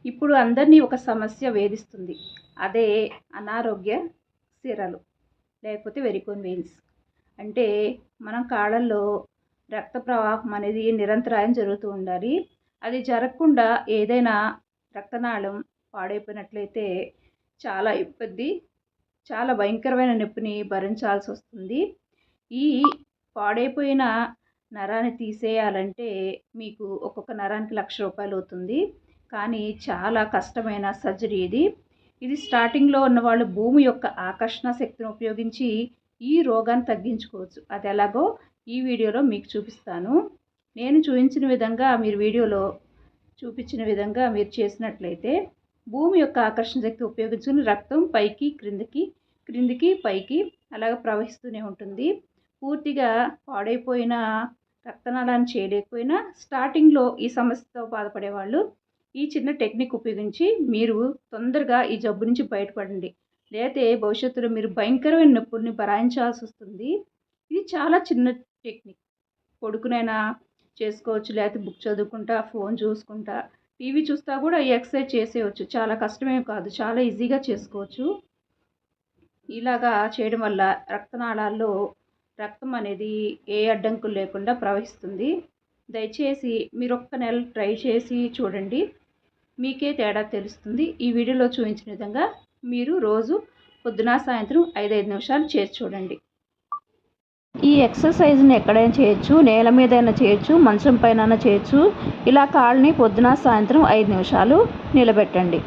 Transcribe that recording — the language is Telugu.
ఇప్పుడు అందరినీ ఒక సమస్య వేధిస్తుంది. అదే అనారోగ్య సిరలు లేకపోతే వెరికోన్ వెయిన్స్. అంటే మనం కాళ్ళల్లో రక్త ప్రవాహం అనేది నిరంతరాయం జరుగుతూ ఉండాలి. అది జరగకుండా ఏదైనా రక్తనాళం పాడైపోయినట్లయితే చాలా ఇబ్బంది, చాలా భయంకరమైన నొప్పిని భరించాల్సి వస్తుంది. ఈ పాడైపోయిన నరాన్ని తీసేయాలంటే మీకు ఒక్కొక్క నరానికి ₹1,00,000 అవుతుంది. కానీ చాలా కష్టమైన సర్జరీ ఇది. ఇది స్టార్టింగ్‌లో ఉన్నవాళ్ళు భూమి యొక్క ఆకర్షణ శక్తిని ఉపయోగించి ఈ రోగాన్ని తగ్గించుకోవచ్చు. అది ఎలాగో ఈ వీడియోలో మీకు చూపిస్తాను. నేను చూపించిన విధంగా మీరు వీడియోలో చూపించిన విధంగా మీరు చేసినట్లయితే భూమి యొక్క ఆకర్షణ శక్తి ఉపయోగించుకుని రక్తం పైకి క్రిందికి, క్రిందికి పైకి అలాగ ప్రవహిస్తూనే ఉంటుంది. పూర్తిగా పాడైపోయిన రక్తనాళాన్ని చేయలేకపోయినా స్టార్టింగ్‌లో ఈ సమస్యతో బాధపడేవాళ్ళు ఈ చిన్న టెక్నిక్ ఉపయోగించి మీరు తొందరగా ఈ జబ్బు నుంచి బయటపడండి. లేతే భవిష్యత్తులో మీరు భయంకరమైన నొప్పుల్ని భరాయించాల్సి వస్తుంది. ఇది చాలా చిన్న టెక్నిక్. పడుకునైనా చేసుకోవచ్చు, లేకపోతే బుక్ చదువుకుంటా, ఫోన్ చూసుకుంటా, టీవీ చూస్తా కూడా ఈ ఎక్సర్సైజ్ చేసేయచ్చు. చాలా కష్టమేం కాదు, చాలా ఈజీగా చేసుకోవచ్చు. ఇలాగా చేయడం వల్ల రక్తనాళాల్లో రక్తం అనేది ఏ అడ్డంకులు లేకుండా ప్రవహిస్తుంది. దయచేసి మీరు ఒక్క నెల ట్రై చేసి చూడండి, మీకే తేడా తెలుస్తుంది. ఈ వీడియోలో చూపించిన విధంగా మీరు రోజు పొద్దున సాయంత్రం 5 నిమిషాలు చేసి చూడండి. ఈ ఎక్సర్సైజ్ని ఎక్కడైనా చేయొచ్చు, నేల మీదైనా చేయొచ్చు, మంచం పైన చేయొచ్చు. ఇలా కాళ్ళని పొద్దున సాయంత్రం 5 నిమిషాలు నిలబెట్టండి.